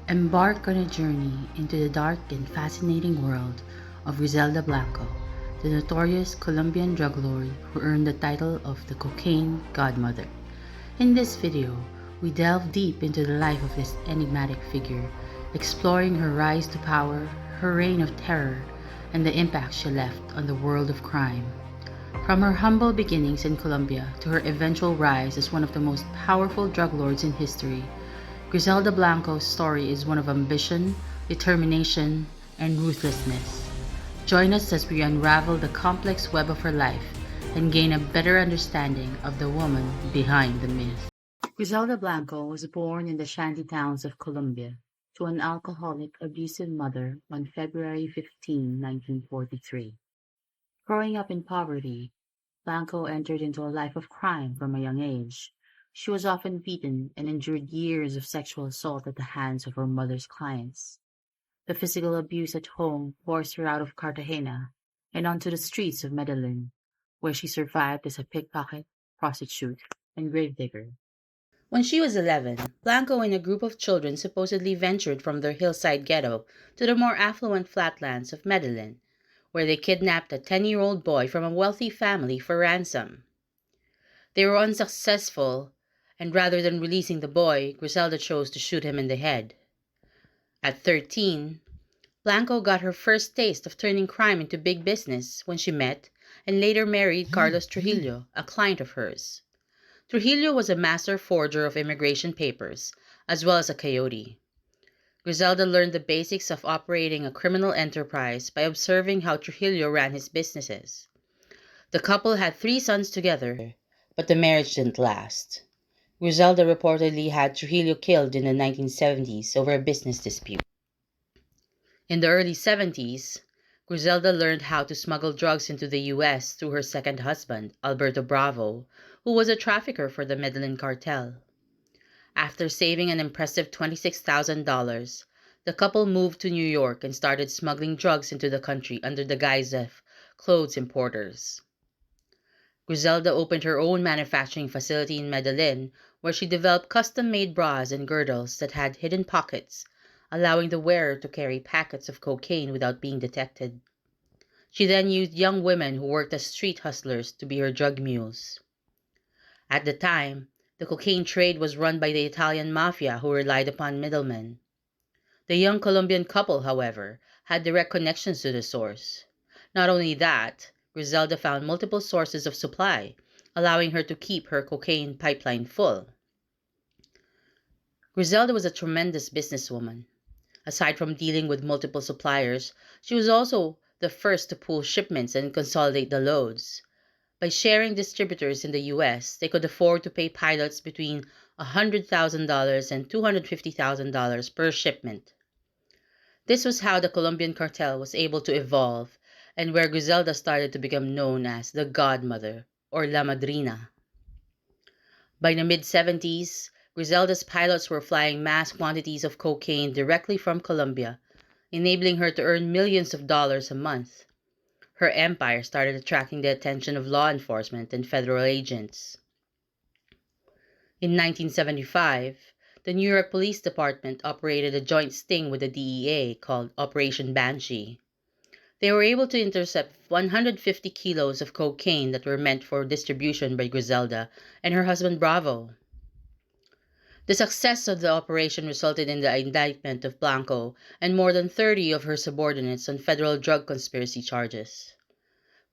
Embark on a journey into the dark and fascinating world of Griselda Blanco, the notorious Colombian drug lord who earned the title of the Cocaine Godmother. In this video, we delve deep into the life of this enigmatic figure, exploring her rise to power, her reign of terror, and the impact she left on the world of crime. From her humble beginnings in Colombia to her eventual rise as one of the most powerful drug lords in history, Griselda Blanco's story is one of ambition, determination, and ruthlessness. Join us as we unravel the complex web of her life and gain a better understanding of the woman behind the myth. Griselda Blanco was born in the shanty towns of Colombia to an alcoholic, abusive mother on February 15, 1943. Growing up in poverty, Blanco entered into a life of crime from a young age. She was often beaten and endured years of sexual assault at the hands of her mother's clients. The physical abuse at home forced her out of Cartagena and onto the streets of Medellin, where she survived as a pickpocket, prostitute, and gravedigger. When she was 11, Blanco and a group of children supposedly ventured from their hillside ghetto to the more affluent flatlands of Medellin, where they kidnapped a 10-year-old boy from a wealthy family for ransom. They were unsuccessful, and rather than releasing the boy, Griselda chose to shoot him in the head. At 13, Blanco got her first taste of turning crime into big business when she met and later married Carlos Trujillo, a client of hers. Trujillo was a master forger of immigration papers, as well as a coyote. Griselda learned the basics of operating a criminal enterprise by observing how Trujillo ran his businesses. The couple had 3 sons together, but the marriage didn't last. Griselda reportedly had Trujillo killed in the 1970s over a business dispute. In the early 70s, Griselda learned how to smuggle drugs into the U.S. through her second husband, Alberto Bravo, who was a trafficker for the Medellin cartel. After saving an impressive $26,000, the couple moved to New York and started smuggling drugs into the country under the guise of clothes importers. Griselda opened her own manufacturing facility in Medellin, where she developed custom-made bras and girdles that had hidden pockets, allowing the wearer to carry packets of cocaine without being detected. She then used young women who worked as street hustlers to be her drug mules. At the time, the cocaine trade was run by the Italian mafia who relied upon middlemen. The young Colombian couple, however, had direct connections to the source. Not only that, Griselda found multiple sources of supply, allowing her to keep her cocaine pipeline full. Griselda was a tremendous businesswoman. Aside from dealing with multiple suppliers, she was also the first to pool shipments and consolidate the loads. By sharing distributors in the U.S., they could afford to pay pilots between $100,000 and $250,000 per shipment. This was how the Colombian cartel was able to evolve and where Griselda started to become known as the Godmother or La Madrina. By the mid-70s, Griselda's pilots were flying mass quantities of cocaine directly from Colombia, enabling her to earn millions of dollars a month. Her empire started attracting the attention of law enforcement and federal agents. In 1975, the New York Police Department operated a joint sting with the DEA called Operation Banshee. They were able to intercept 150 kilos of cocaine that were meant for distribution by Griselda and her husband Bravo. The success of the operation resulted in the indictment of Blanco and more than 30 of her subordinates on federal drug conspiracy charges.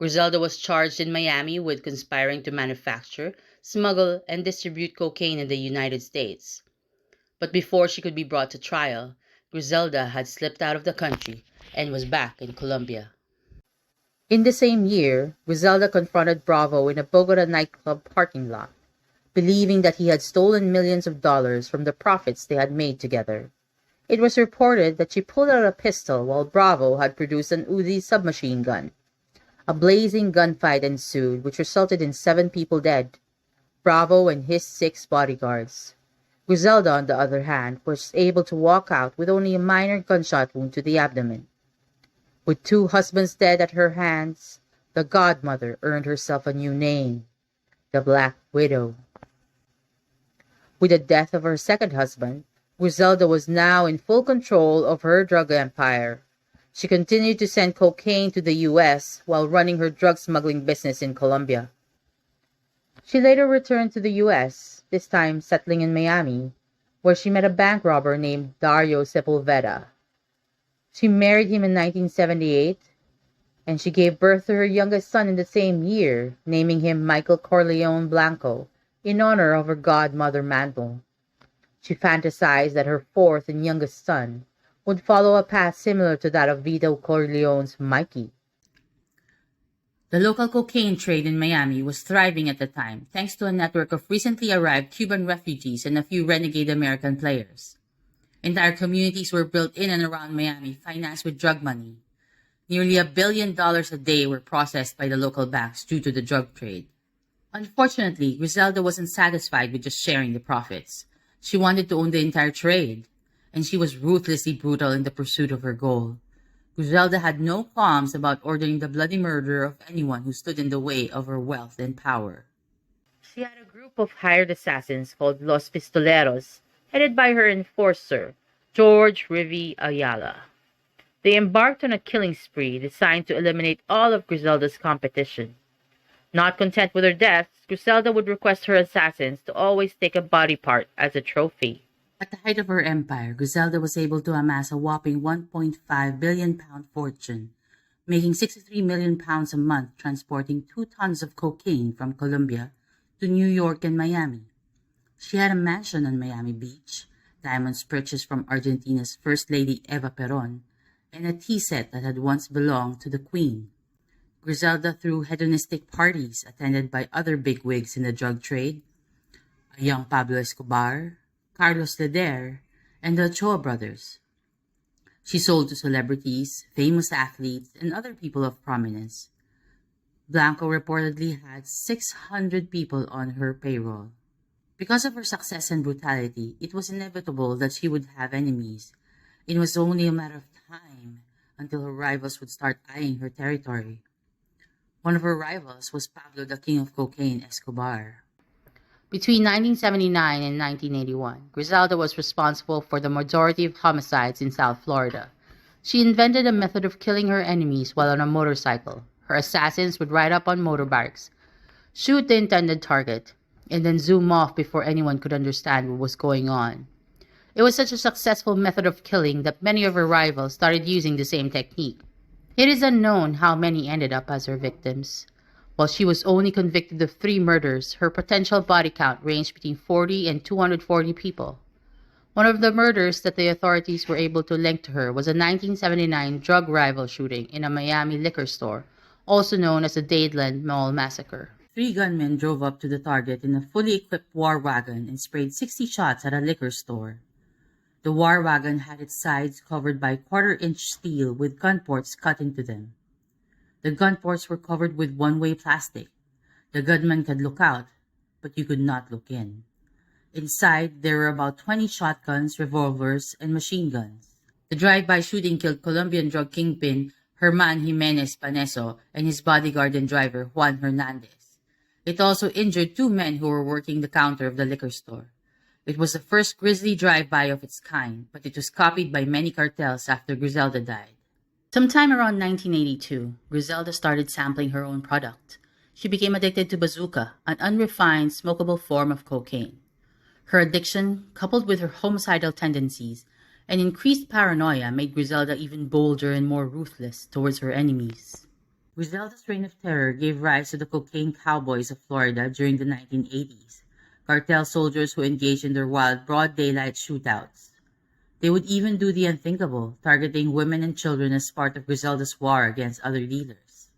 Griselda was charged in Miami with conspiring to manufacture, smuggle, and distribute cocaine in the United States. But before she could be brought to trial, Griselda had slipped out of the country and was back in Colombia. In the same year, Griselda confronted Bravo in a Bogota nightclub parking lot, believing that he had stolen millions of dollars from the profits they had made together. It was reported that she pulled out a pistol while Bravo had produced an Uzi submachine gun. A blazing gunfight ensued, which resulted in 7 people dead, Bravo and his 6 bodyguards. Griselda, on the other hand, was able to walk out with only a minor gunshot wound to the abdomen. With 2 husbands dead at her hands, the Godmother earned herself a new name, the Black Widow. With the death of her second husband, Griselda was now in full control of her drug empire. She continued to send cocaine to the US while running her drug smuggling business in Colombia. She later returned to the US, this time settling in Miami, where she met a bank robber named Dario Sepulveda. She married him in 1978, and she gave birth to her youngest son in the same year, naming him Michael Corleone Blanco, in honor of her godmother Mantle. She fantasized that her fourth and youngest son would follow a path similar to that of Vito Corleone's Mikey. The local cocaine trade in Miami was thriving at the time thanks to a network of recently arrived Cuban refugees and a few renegade American players. Entire communities were built in and around Miami, financed with drug money. Nearly $1 billion a day were processed by the local banks due to the drug trade. Unfortunately, Griselda wasn't satisfied with just sharing the profits. She wanted to own the entire trade, and she was ruthlessly brutal in the pursuit of her goal. Griselda had no qualms about ordering the bloody murder of anyone who stood in the way of her wealth and power. She had a group of hired assassins called Los Pistoleros, headed by her enforcer, George Rivi Ayala. They embarked on a killing spree designed to eliminate all of Griselda's competition. Not content with her deaths, Griselda would request her assassins to always take a body part as a trophy. At the height of her empire, Griselda was able to amass a whopping £1.5 billion fortune, making £63 million a month transporting 2 tons of cocaine from Colombia to New York and Miami. She had a mansion on Miami Beach, diamonds purchased from Argentina's First Lady Eva Perón, and a tea set that had once belonged to the Queen. Griselda threw hedonistic parties attended by other bigwigs in the drug trade, a young Pablo Escobar, Carlos Leder, and the Ochoa brothers. She sold to celebrities, famous athletes, and other people of prominence. Blanco reportedly had 600 people on her payroll. Because of her success and brutality, it was inevitable that she would have enemies. It was only a matter of time until her rivals would start eyeing her territory. One of her rivals was Pablo the King of Cocaine Escobar. Between 1979 and 1981, Griselda was responsible for the majority of homicides in South Florida. She invented a method of killing her enemies while on a motorcycle. Her assassins would ride up on motorbikes, shoot the intended target, and then zoom off before anyone could understand what was going on. It was such a successful method of killing that many of her rivals started using the same technique. It is unknown how many ended up as her victims. While she was only convicted of 3 murders, her potential body count ranged between 40 and 240 people. One of the murders that the authorities were able to link to her was a 1979 drug rival shooting in a Miami liquor store, also known as the Dadeland Mall Massacre. 3 gunmen drove up to the target in a fully equipped war wagon and sprayed 60 shots at a liquor store. The war wagon had its sides covered by quarter-inch steel with gun ports cut into them. The gun ports were covered with one-way plastic. The gunman could look out, but you could not look in. Inside, there were about 20 shotguns, revolvers, and machine guns. The drive-by shooting killed Colombian drug kingpin Herman Jimenez Paneso and his bodyguard and driver Juan Hernandez. It also injured 2 men who were working the counter of the liquor store. It was the first grisly drive-by of its kind, but it was copied by many cartels after Griselda died. Sometime around 1982, Griselda started sampling her own product. She became addicted to bazooka, an unrefined, smokable form of cocaine. Her addiction, coupled with her homicidal tendencies and increased paranoia, made Griselda even bolder and more ruthless towards her enemies. Griselda's reign of terror gave rise to the cocaine cowboys of Florida during the 1980s, cartel soldiers who engaged in their wild broad daylight shootouts. They would even do the unthinkable, targeting women and children as part of Griselda's war against other dealers.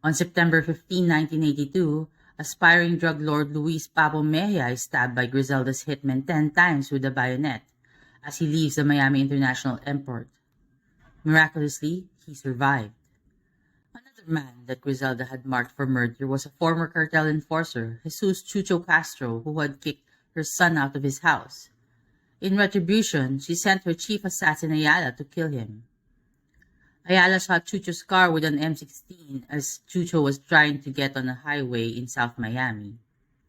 On September 15, 1982, aspiring drug lord Luis Papo Mejia is stabbed by Griselda's hitmen 10 times with a bayonet as he leaves the Miami International Airport. Miraculously, he survived. Another man that Griselda had marked for murder was a former cartel enforcer, Jesus Chucho Castro, who had kicked her son out of his house. In retribution, she sent her chief assassin Ayala to kill him. Ayala shot Chucho's car with an M16 as Chucho was trying to get on a highway in South Miami.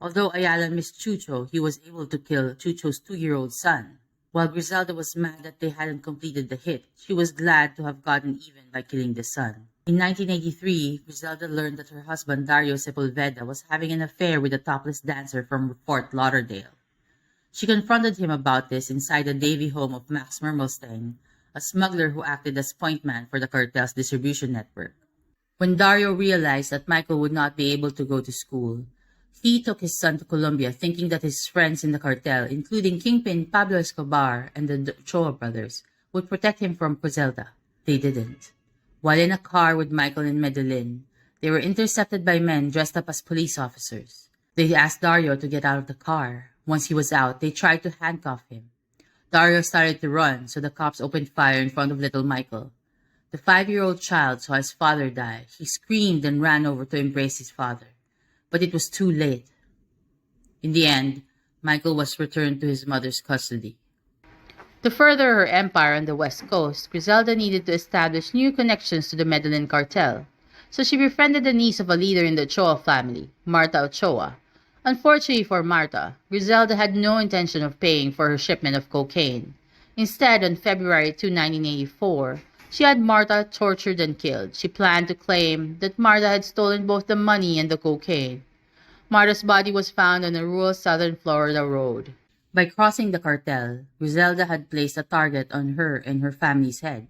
Although Ayala missed Chucho, he was able to kill Chucho's 2-year-old son. While Griselda was mad that they hadn't completed the hit, she was glad to have gotten even by killing the son. In 1983, Griselda learned that her husband Dario Sepulveda was having an affair with a topless dancer from Fort Lauderdale. She confronted him about this inside the Davie home of Max Mermelstein, a smuggler who acted as point man for the cartel's distribution network. When Dario realized that Michael would not be able to go to school, he took his son to Colombia thinking that his friends in the cartel, including Kingpin Pablo Escobar and the Ochoa brothers, would protect him from Griselda. They didn't. While in a car with Michael in Medellin, they were intercepted by men dressed up as police officers. They asked Dario to get out of the car. Once he was out, they tried to handcuff him. Dario started to run, so the cops opened fire in front of little Michael. The 5-year-old child saw his father die. He screamed and ran over to embrace his father. But it was too late. In the end, Michael was returned to his mother's custody. To further her empire on the West Coast, Griselda needed to establish new connections to the Medellin cartel. So she befriended the niece of a leader in the Ochoa family, Marta Ochoa. Unfortunately for Marta, Griselda had no intention of paying for her shipment of cocaine. Instead, on February 2, 1984, she had Marta tortured and killed. She planned to claim that Marta had stolen both the money and the cocaine. Marta's body was found on a rural southern Florida road. By crossing the cartel, Griselda had placed a target on her and her family's head.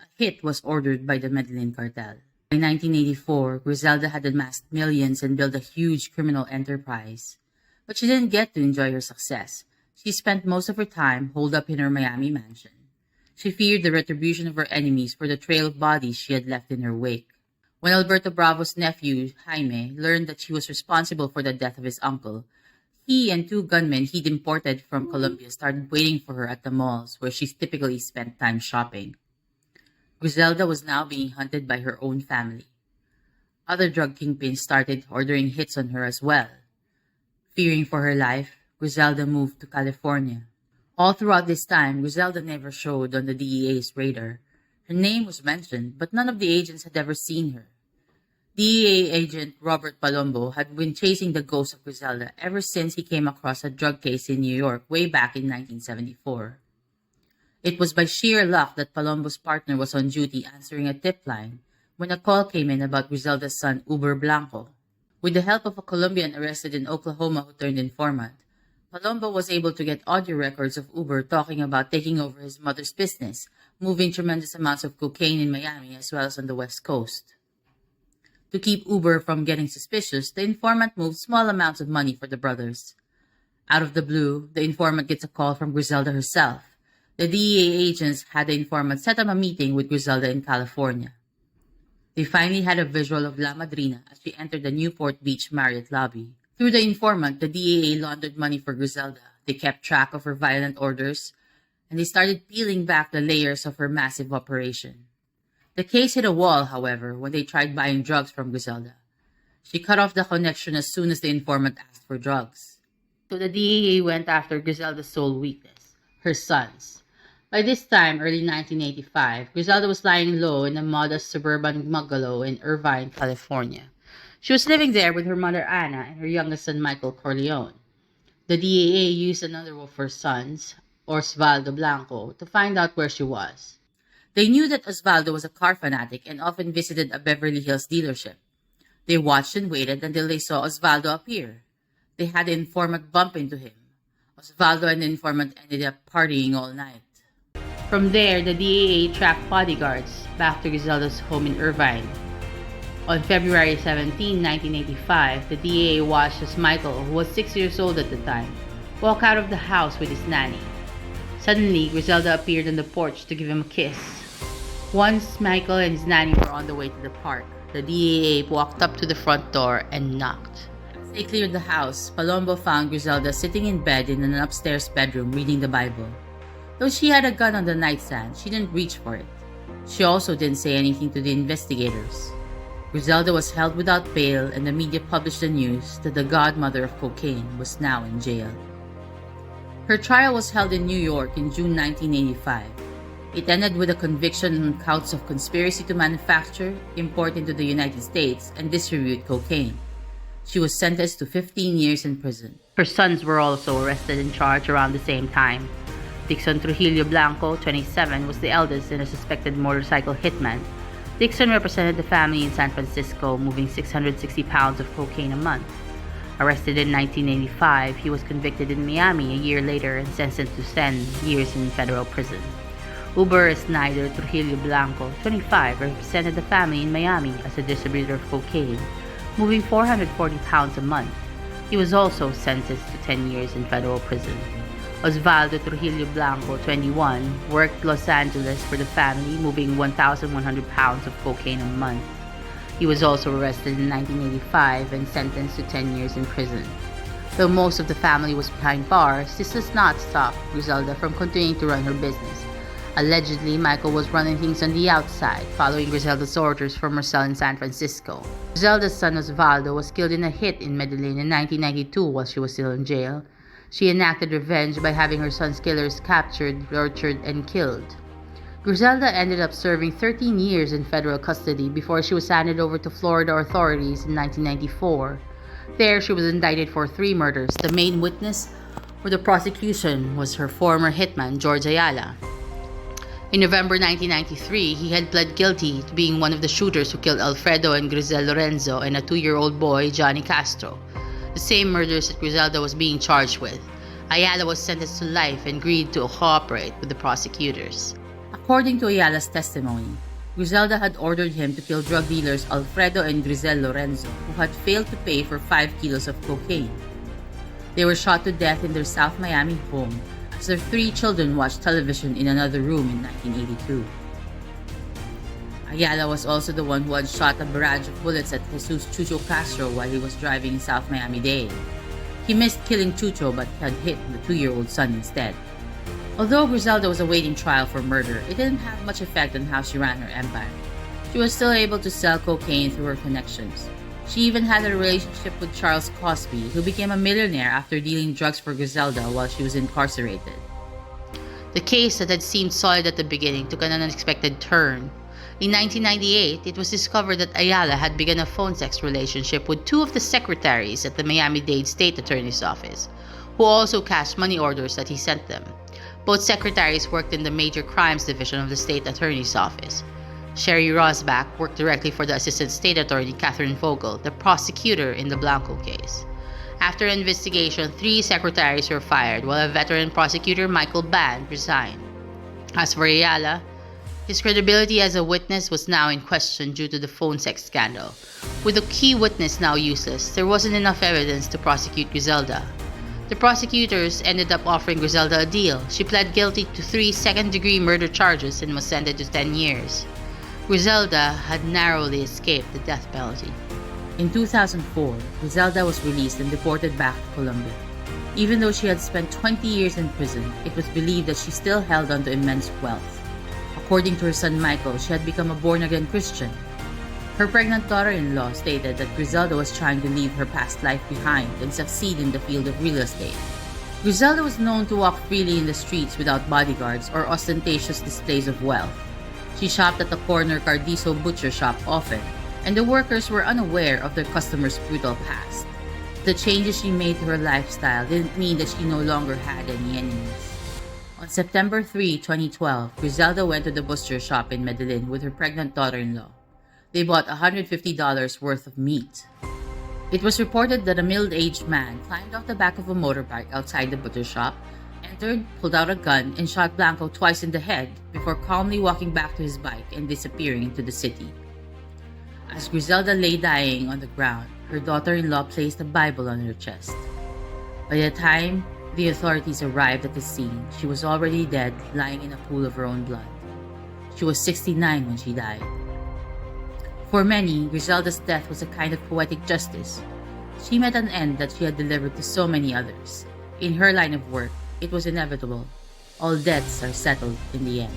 A hit was ordered by the Medellin cartel. By 1984, Griselda had amassed millions and built a huge criminal enterprise. But she didn't get to enjoy her success. She spent most of her time holed up in her Miami mansion. She feared the retribution of her enemies for the trail of bodies she had left in her wake. When Alberto Bravo's nephew, Jaime, learned that she was responsible for the death of his uncle, he and 2 gunmen he'd imported from Colombia started waiting for her at the malls where she typically spent time shopping. Griselda was now being hunted by her own family. Other drug kingpins started ordering hits on her as well. Fearing for her life, Griselda moved to California. All throughout this time, Griselda never showed on the DEA's radar. Her name was mentioned, but none of the agents had ever seen her. DEA agent Robert Palombo had been chasing the ghost of Griselda ever since he came across a drug case in New York way back in 1974. It was by sheer luck that Palombo's partner was on duty answering a tip line when a call came in about Griselda's son, Uber Blanco. With the help of a Colombian arrested in Oklahoma who turned informant, Palombo was able to get audio records of Uber talking about taking over his mother's business, moving tremendous amounts of cocaine in Miami as well as on the West Coast. To keep Uber from getting suspicious, the informant moved small amounts of money for the brothers. Out of the blue, the informant gets a call from Griselda herself. The DEA agents had the informant set up a meeting with Griselda in California. They finally had a visual of La Madrina as she entered the Newport Beach Marriott lobby. Through the informant, the DEA laundered money for Griselda. They kept track of her violent orders, and they started peeling back the layers of her massive operation. The case hit a wall, however, when they tried buying drugs from Griselda. She cut off the connection as soon as the informant asked for drugs. So the DEA went after Griselda's sole weakness, her sons. By this time, early 1985, Griselda was lying low in a modest suburban bungalow in Irvine, California. She was living there with her mother Anna and her youngest son Michael Corleone. The DEA used another of her sons, Osvaldo Blanco, to find out where she was. They knew that Osvaldo was a car fanatic and often visited a Beverly Hills dealership. They watched and waited until they saw Osvaldo appear. They had the informant bump into him. Osvaldo and the informant ended up partying all night. From there, the DEA tracked bodyguards back to Griselda's home in Irvine. On February 17, 1985, the DEA watched as Michael, who was 6 years old at the time, walk out of the house with his nanny. Suddenly, Griselda appeared on the porch to give him a kiss. Once Michael and his nanny were on the way to the park, the DEA walked up to the front door and knocked. As they cleared the house, Palombo found Griselda sitting in bed in an upstairs bedroom reading the Bible. Though she had a gun on the nightstand, she didn't reach for it. She also didn't say anything to the investigators. Griselda was held without bail, and the media published the news that the godmother of cocaine was now in jail. Her trial was held in New York in June 1985. It ended with a conviction on counts of conspiracy to manufacture, import into the United States, and distribute cocaine. She was sentenced to 15 years in prison. Her sons were also arrested and charged around the same time. Dixon Trujillo Blanco, 27, was the eldest and a suspected motorcycle hitman. Dixon represented the family in San Francisco, moving 660 pounds of cocaine a month. Arrested in 1985, he was convicted in Miami a year later and sentenced to 10 years in federal prison. Uber Snyder Trujillo Blanco, 25, represented the family in Miami as a distributor of cocaine, moving 440 pounds a month. He was also sentenced to 10 years in federal prison. Osvaldo Trujillo Blanco, 21, worked Los Angeles for the family, moving 1,100 pounds of cocaine a month. He was also arrested in 1985 and sentenced to 10 years in prison. Though most of the family was behind bars, this does not stop Griselda from continuing to run her business. Allegedly, Michael was running things on the outside, following Griselda's orders from her cell in San Francisco. Griselda's son Osvaldo was killed in a hit in Medellin in 1992 while she was still in jail. She enacted revenge by having her son's killers captured, tortured, and killed. Griselda ended up serving 13 years in federal custody before she was handed over to Florida authorities in 1994. There, she was indicted for 3 murders. The main witness for the prosecution was her former hitman, George Ayala. In November 1993, he had pled guilty to being one of the shooters who killed Alfredo and Grisel Lorenzo and a 2-year-old boy, Johnny Castro, the same murders that Griselda was being charged with. Ayala was sentenced to life and agreed to cooperate with the prosecutors. According to Ayala's testimony, Griselda had ordered him to kill drug dealers Alfredo and Grisel Lorenzo, who had failed to pay for 5 kilos of cocaine. They were shot to death in their South Miami home as their 3 children watched television in another room in 1982. Ayala was also the one who had shot a barrage of bullets at Jesus Chucho Castro while he was driving in South Miami-Dade. He missed killing Chucho but had hit the 2-year-old son instead. Although Griselda was awaiting trial for murder, it didn't have much effect on how she ran her empire. She was still able to sell cocaine through her connections. She even had a relationship with Charles Cosby, who became a millionaire after dealing drugs for Griselda while she was incarcerated. The case that had seemed solid at the beginning took an unexpected turn. In 1998, it was discovered that Ayala had begun a phone sex relationship with 2 of the secretaries at the Miami-Dade State Attorney's Office, who also cashed money orders that he sent them. Both secretaries worked in the Major Crimes Division of the State Attorney's Office. Sherry Rosbach worked directly for the Assistant State Attorney Catherine Vogel, the prosecutor in the Blanco case. After investigation, 3 secretaries were fired, while a veteran prosecutor, Michael Band, resigned. As for Ayala, his credibility as a witness was now in question due to the phone sex scandal. With a key witness now useless, there wasn't enough evidence to prosecute Griselda. The prosecutors ended up offering Griselda a deal. She pled guilty to 3 second-degree murder charges and was sentenced to 10 years. Griselda had narrowly escaped the death penalty. In 2004, Griselda was released and deported back to Colombia. Even though she had spent 20 years in prison, it was believed that she still held on to immense wealth. According to her son Michael, she had become a born-again Christian. Her pregnant daughter-in-law stated that Griselda was trying to leave her past life behind and succeed in the field of real estate. Griselda was known to walk freely in the streets without bodyguards or ostentatious displays of wealth. She shopped at the corner Cardizo butcher shop often, and the workers were unaware of their customers' brutal past. The changes she made to her lifestyle didn't mean that she no longer had any enemies. On September 3, 2012, Griselda went to the butcher shop in Medellin with her pregnant daughter-in-law. They bought $150 worth of meat. It was reported that a middle-aged man climbed off the back of a motorbike outside the butcher shop, entered, pulled out a gun, and shot Blanco twice in the head before calmly walking back to his bike and disappearing into the city. As Griselda lay dying on the ground, her daughter-in-law placed a Bible on her chest. By the time the authorities arrived at the scene, she was already dead, lying in a pool of her own blood. She was 69 when she died. For many, Griselda's death was a kind of poetic justice. She met an end that she had delivered to so many others. In her line of work, it was inevitable. All debts are settled in the end.